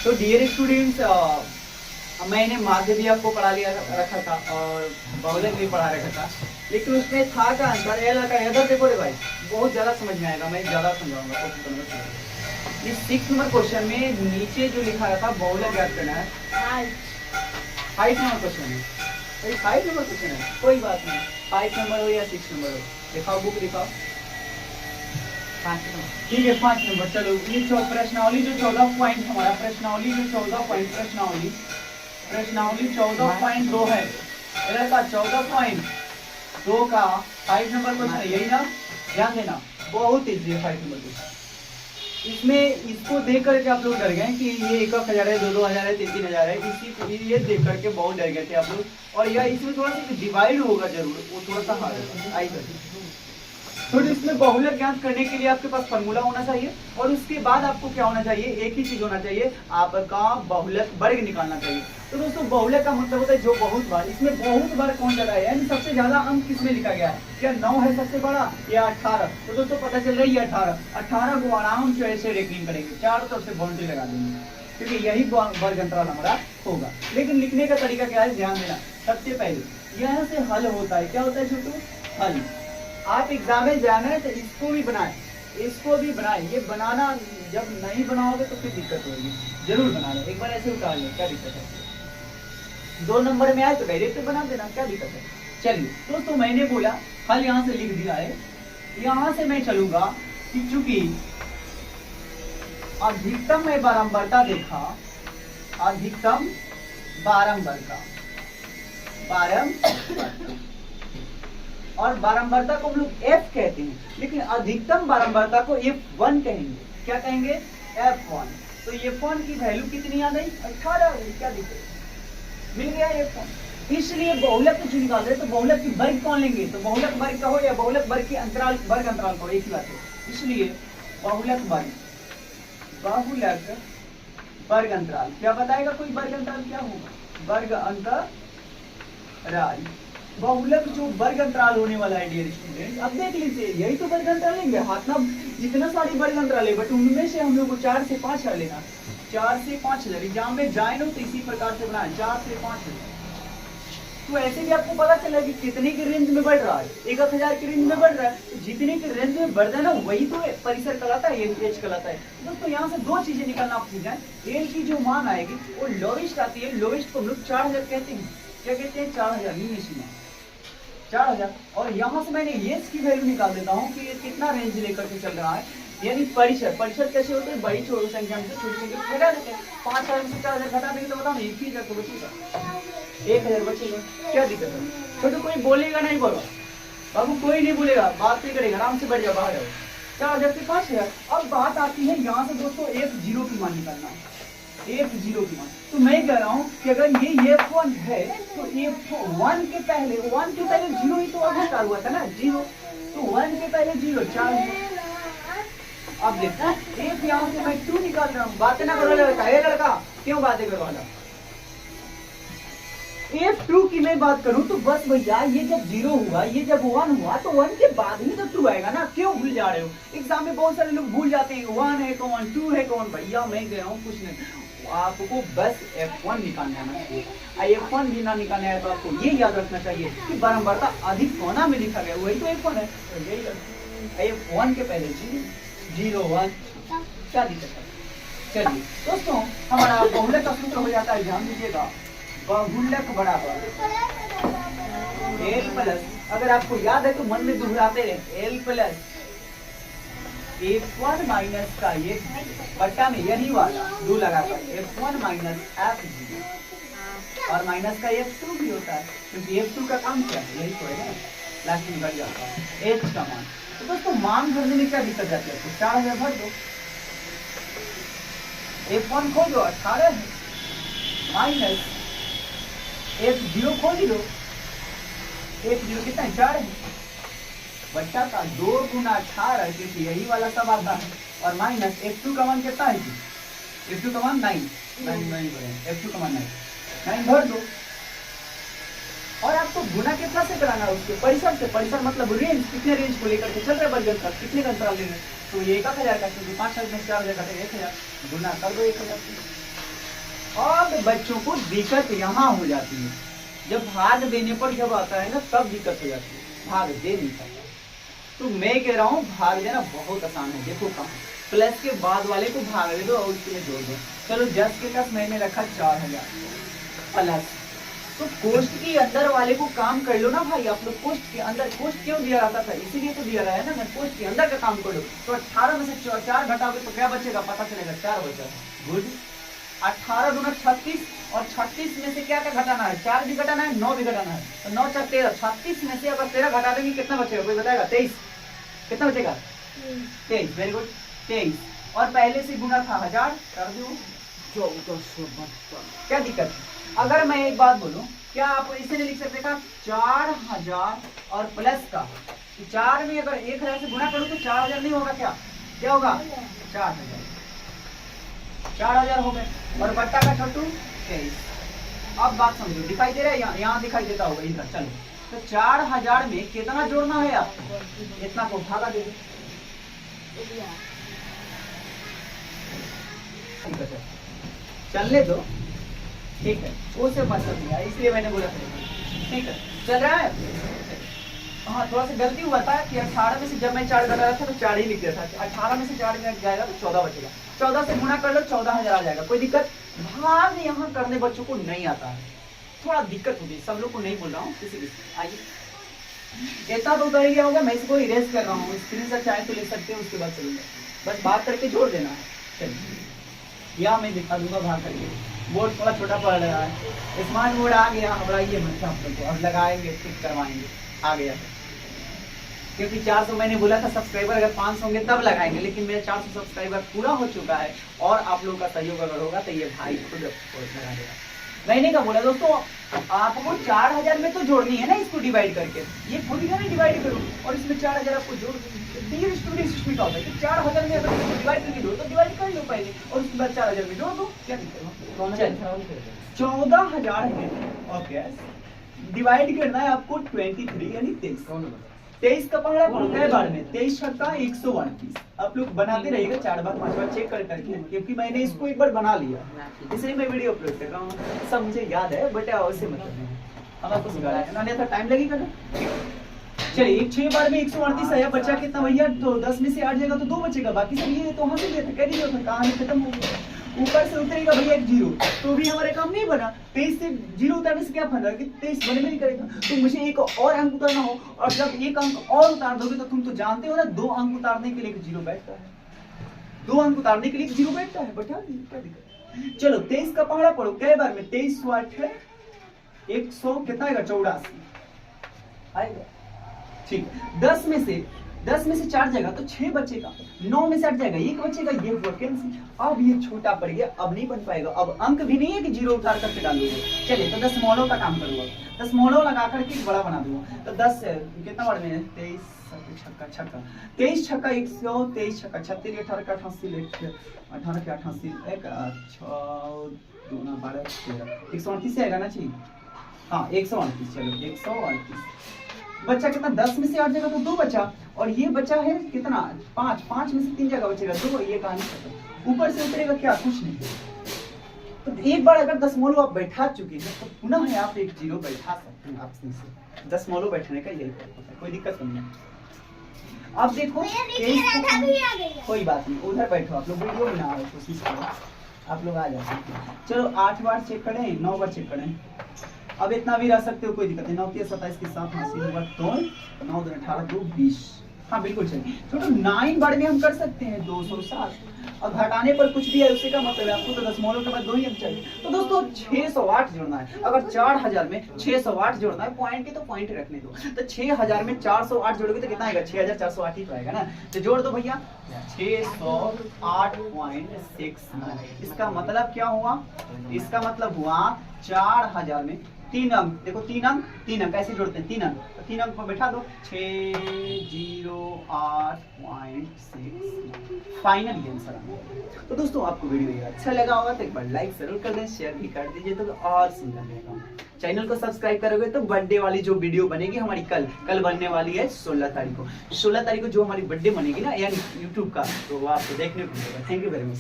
तो dear students, मैंने माध्य भी आपको पढ़ा लिया रखा था और बहुलक भी पढ़ा रखा था, लेकिन उसमें था का आंसर एल का इधर देखो रे भाई, बहुत ज्यादा समझ में आएगा, मैं ज्यादा समझाऊंगा। इस 6 नंबर क्वेश्चन में नीचे जो लिखा था बहुलक ज्ञात करना है। 5 नंबर क्वेश्चन है, 5 नंबर क्वेश्चन है, कोई बात नहीं, 5 नंबर हो या 6 नंबर हो, दिखाओ बुक दिखाओ। 5 नंबर ठीक है, 5 नंबर। चलो ये प्रश्नावली जो 14 पॉइंट हमारा प्रश्नावली जो 14 पॉइंट प्रश्नावली 14.2 है, इधर का 14.2 का 5 नंबर क्वेश्चन है, यही ना, ध्यान देना, बहुत इजी है 5 नंबर क्वेश्चन। इसमें इसको देख करके आप लोग डर गए कि ये 1,000 है, 2,000 है, 3,000 है, इसी ये देख करके बहुत डर गए थे आप लोग। और यह इसमें थोड़ा सा डिवाइड होगा जरूर, वो थोड़ा सा हार्ड है, आई तो इसमें बहुलक ज्ञात करने के लिए आपके पास फॉर्मूला होना चाहिए, और उसके बाद आपको क्या होना चाहिए, एक ही चीज होना चाहिए, आपका बहुलक वर्ग निकालना चाहिए। तो दोस्तों बहुलक का मतलब होता है जो बहुत बार, इसमें बहुत बार कौन सा है, यानी सबसे ज्यादा अंक किसमें लिखा गया है, क्या 9 है सबसे बड़ा या 18? तो दोस्तों पता चल रहा है 18 को आराम से ऐसे रेकनिंग करेंगे, चारों तरफ से बाउंड्री लगा देंगे, क्योंकि यही वर्ग अंतराल हमारा होगा। लेकिन लिखने का तरीका क्या है, ध्यान देना। सबसे पहले यहाँ से हल होता है, क्या होता है छोटू, हल। आप एग्जाम में जाना है तो इसको भी बनाए, इसको भी बनाए, ये बनाना जब नहीं बनाओगे तो फिर दिक्कत होगी, जरूर बना लो, एक बार ऐसे उतार लो, क्या दिक्कत है, 2 नंबर में आए तो डायरेक्ट बना देना, क्या दिक्कत है। चलिए दोस्तों, मैंने बोला हल यहाँ से लिख दिया है, यहाँ से मैं चलूंगा कि चूंकि अधिकतम में बारंबारता देखा, अधिकतम बारंबारता और बारंबारता को हम लोग F कहते हैं, लेकिन अधिकतम बारंबारता को F1 कहेंगे, क्या कहेंगे, F1। तो F1 की वैल्यू कितनी आ गई, 18, क्या दिक्कत, मिल गया F1। इसलिए बहुलक जो निकाल रहे तो बहुलक की वर्ग कौन लेंगे, तो बहुलक वर्ग कहो या बहुलक वर्ग की अंतराल, वर्ग अंतराल कहो, एक ही बात है। इसलिए बहुलक वर्ग अंतराल क्या बताएगा, कोई वर्ग अंतराल क्या होगा, वर्ग अंतराल, बहुलक जो वर्ग अंतराल होने वाला है डियर स्टूडेंट। अब देख लीजिए, यही तो वर्ग अंतराल लेंगे, हाथ में जितना सारी वर्ग अंतराल है, बट उनमें से हम लोग को 4 से 5 कर लेना, 4 से 5 एग्जाम में जाए नो तो इसी प्रकार से बनाए, 4 से 5। तो ऐसे भी आपको पता चला कि कितने की रेंज में बढ़ रहा है, 1,000 की रेंज में बढ़ रहा है, तो जितने की रेंज में बढ़ जाए ना वही तो परिसर कहलाता है, एच कहलाता है। दोस्तों यहाँ से 2 चीजें निकालना आप सीख जाए, एल की जो मान आएगी वो लोवेस्ट आती है, लोवेस्ट को हम लोग 4000 कहते हैं, क्या कहते हैं, 4000 में 4000। और यहाँ से मैंने ये की वैल्यू निकाल देता हूँ कि ये कितना रेंज लेकर के चल रहा है, यानी परिसर कैसे होते हैं, बड़ी छोटी संख्या में से छोटी संख्या घटा देते हैं, 5000 में से 4000 घटा देंगे तो बताओ 1,000 तो बचेगा, 1,000 बचेगा, क्या दिक्कत है। तो कोई बोलेगा नहीं, बोलो बाबू, कोई नहीं बोलेगा, बात नहीं करेगा, आराम से बढ़ जाओ, बाहर 4000 से 5000। अब बात आती है यहाँ से दोस्तों F0 की मान निकालना है, F0 की मान। तो मैं कह रहा हूँ कि अगर ये F1 है तो F1 के पहले 0 ही तो अभी स्टार्ट हुआ था ना, 0, तो 1 के पहले 0, 4। अब देखो F यहाँ से मैं 2 निकाल रहा हूँ, बातें ना करो लड़का, क्यों बातें करो वाला। F2 की मैं बात करूं तो बस भैया ये जब 0 हुआ, ये जब 1 हुआ तो 1 के बाद ही तो 2 आएगा ना, क्यों भूल जा रहे हो। एग्जाम में बहुत सारे लोग भूल जाते हैं 1 है कौन, 2 है कौन। भैया मैं गया हूँ कुछ नहीं, आपको बस F1 निकालना है, F1 भी ना निकालना है तो आपको ये याद रखना चाहिए कि बारंबारता अधिक कोना में लिखा गया वही तो F1 है, F1 के पहले 0, 1, क्या दिक्कत है। चलिए दोस्तों, हमारा बहुलक का सूत्र हो जाता है, ध्यान दीजिएगा, बहुलक बराबर L प्लस, अगर आपको याद है तो मन में दोहराते रहे, L प्लस F1 माइनस का ये बट्टा में यही वाला 2 लगाकर F1 माइनस F0, और माइनस का F2 भी होता है, क्योंकि F2 का काम क्या है, यही तो है, लास्ट में घट जाता है H का मान। तो दोस्तों मान भरने में क्या दिक्कत जाती है, तो 4000 भर दो, F1 खोल दो 18 है, माइनस F0 खोल दो, F0 कितना है, 4 है, बच्चा का 2 गुना 18, क्योंकि यही वाला सब आता है, और माइनस F2 का मान कितना है, F2 का मान 9, F2 का मान 9 भर दो। और आपको गुना कितना से कराना है, उसके परिसर से, परिसर मतलब रेंज, कितने रेंज को लेकर के चल रहे वर्ग अंतराल, कितने का अंतराल लेंगे, तो ये 1,000 का, क्योंकि 5,000 में 4,000 घटेगा 1,000, गुना कर दो 1,000। अब बच्चों को दिक्कत यहाँ हो जाती है, जब भाग देने पर जब आता है ना तब दिक्कत हो जाती है, भाग दे नहीं पाता। तो मैं कह रहा हूँ भाग देना बहुत आसान है। देखो कहाँ प्लस के बाद वाले को भाग दे दो और उसमें जोड़ दो। चलो 10 के 10 मैंने रखा 4000 प्लस, तो कोष्ट के अंदर वाले को काम कर लो ना भाई आप लोग। कोष्ट के अंदर, कोष्ट क्यों दिया रहता था, इसीलिए तो दिया रहा है ना, मैं कोष्ट के अंदर का काम कर लो। तो 18 में से 4 घटाओगे तो क्या बचेगा, पता चलेगा 4 बचा। गुड। 18 दूना 36 और 36 में से क्या क्या घटाना है, 4 भी घटाना है, 9 भी घटाना है। तो 9 4 13, 36 में से अगर 13 घटा देंगे कितना बचेगा, कोई बताएगा? 23। कितना बचेगा? 23। Very good 23। और पहले से गुना था 1000 कर दो 1472। क्या दिक्कत है? अगर मैं एक बात बोलूं, क्या आप इसे नहीं लिख सकते का 4000 और प्लस का 4 में अगर 1000 से गुणा करूं तो 4000 नहीं होगा, क्या क्या होगा? 4000। 4000 हो गए और बट्टा का छोटू 23। अब बात समझो, दिखाई दे रहा है यहाँ दिखाई देता होगा इधर। चलो तो 4000 में कितना जोड़ना है आपको, इतना को भागा दे दो। चलने दो, ठीक है, वो से मतलब नहीं है, इसलिए मैंने बोला ठीक है चल रहा है। हाँ थोड़ा सा गलती हुआ था कि 18 में से जब मैं 4 घटा रहा था तो 4 ही लिख दिया था। 18 में से 4 जाएगा तो 14 बचेगा। 14 से गुणा कर लो 14000 आ जाएगा। कोई दिक्कत? भाग यहाँ करने बच्चों को नहीं आता है, थोड़ा दिक्कत होगी, सब लोग को नहीं बोल रहा हूँ, किसी किसी। आइए इतना तो उतर गया होगा, मैं इसको इरेज कर रहा हूँ, स्क्रीन से चाहे तो ले सकते हैं, उसके बाद चलूंगा। बस बात करके जोड़ देना है। चलिए या मैं दिखा दूंगा भाग करके। बोर्ड थोड़ा छोटा पड़ रहा है, स्मार्ट बोर्ड आ गया, घबराइए मत आप लोग को, अब लगाएंगे ठीक करवाएंगे, आ गया। क्योंकि 400 मैंने बोला था सब्सक्राइबर अगर 500 होंगे तब लगाएंगे, लेकिन मेरा 400 सब्सक्राइबर पूरा हो चुका है और आप लोगों का सहयोग अगर होगा तो ये भाई खुद लगा देगा। मैंने क्या बोला दोस्तों, आपको 4000 में तो जोड़नी है ना, इसको डिवाइड करके, ये खुद ही डिवाइड करो और इसमें 4000 आपको जोड़ डियर स्टूडेंट सिस्टम का होता है कि 4000 में अगर डिवाइड करके दो तो डिवाइड कर लो पहले और उसके बाद 4000 में जोड़ दो, क्या दिक्कत है? 14000 है ओके, डिवाइड करना है आपको 23 यानी 23 का पहाड़ा पड़ता है बार में 23 छक्का 138। आप लोग बनाते रहिएगा 4 बार 5 बार चेक कर करके, क्योंकि मैंने इसको एक बार बना लिया इसलिए मैं वीडियो अपलोड कर रहा हूँ। सब मुझे याद है बट उससे मतलब नहीं, हम आपको सिखा रहे हैं, अन्यथा टाइम लगेगा ना। चलिए 6 बार में 138 आया, बचा कितना भैया? तो 10 में से 8 जाएगा तो 2 बचेगा, बाकी सब ये तो हासिल था, कह दीजिए था, कहानी खत्म हो गई। ऊपर से उतरेगा भैया एक 0, तो भी हमारे काम नहीं बना। 23 से 0 उतारने से क्या फायदा कि 23 बने में नहीं करेगा, तो मुझे एक और अंक उतारना हो, और जब एक अंक और उतार दोगे तो तुम तो जानते हो ना 2 अंक उतारने के लिए 0 बैठता है, 2 अंक उतारने के लिए 0 बैठता है, बता दीजिए क्या दिक्कत। चलो 23 का पहाड़ा पढ़ो, कै बार में 23 8 है 100 कितना आएगा? 84 आएगा, ठीक। 10 में से 4 जाएगा तो 6 बचेगा, 9 में से 8 जाएगा 1 बचेगा, ये हुआ कैंसिल। अब ये छोटा पड़ गया, अब नहीं बन पाएगा, अब अंक भी नहीं है कि 0 उतार करके डालोगे। चलिए तो दशमलव का काम करूंगा, दशमलव लगा करके बड़ा बना दूंगा। तो 10 कितना बार में 23 छक्का 23 छक्का 100, 23 छक्का 36, 18 का 88, 18 के 88, 2 12 13, 138 से आएगा ना चाहिए, हाँ 138। चलो 138 बच्चा कितना? 10 में से 8 जगह तो 2 बचा, और ये बचा है कितना? 5 में से 3 जगह बचेगा 2, ये कहानी खत्म। ऊपर से उतरेगा क्या? कुछ नहीं। तो एक बार अगर दशमलव आप बैठा चुके हैं तो पुनः आप एक 0 बैठा सकते हैं आपसे से। दशमलव बैठने का यही फर्क होता है, कोई दिक्कत नहीं है। अब देखो कोई बात नहीं, उधर बैठो आप लोग, वीडियो बना रहे कोशिश करो, आप लोग आ जाते हैं। चलो 8 बार चेक करें, 9 बार चेक करें, अब इतना भी रह सकते हो, कोई दिक्कत नहीं। 9 के 27 के साथ हासिल होगा तो 9 2 18 2 20, हाँ बिल्कुल चलिए। छोटो 9 बार में हम कर सकते हैं 207, और घटाने पर कुछ भी है उससे का मतलब है आपको तो दशमलव के बाद 2 ही अंक चाहिए। तो दोस्तों 608 जोड़ना है, अगर 4000 में 608 जोड़ना है, पॉइंट के तो पॉइंट रखने दो, तो 6000 में 408 जोड़ोगे तो कितना आएगा? 6408 ही तो आएगा ना, तो जोड़ दो भैया 608.69। इसका मतलब क्या हुआ? इसका मतलब हुआ 4000 में 3 अंक, देखो 3 अंक ऐसे जोड़ते हैं, 3 अंक, तो 3 अंक पर बैठा दो 608.6 फाइनल आंसर। तो दोस्तों आपको वीडियो ये अच्छा लगा होगा तो एक बार लाइक जरूर कर दें, शेयर भी कर दीजिए तो और सुंदर रहेगा। चैनल को सब्सक्राइब करोगे तो बर्थडे वाली जो वीडियो बनेगी हमारी कल बनने वाली है 16 तारीख को, 16 तारीख को जो हमारी बर्थडे बनेगी ना यानी यूट्यूब का, तो वो आपको देखने को मिलेगा। Thank you very much.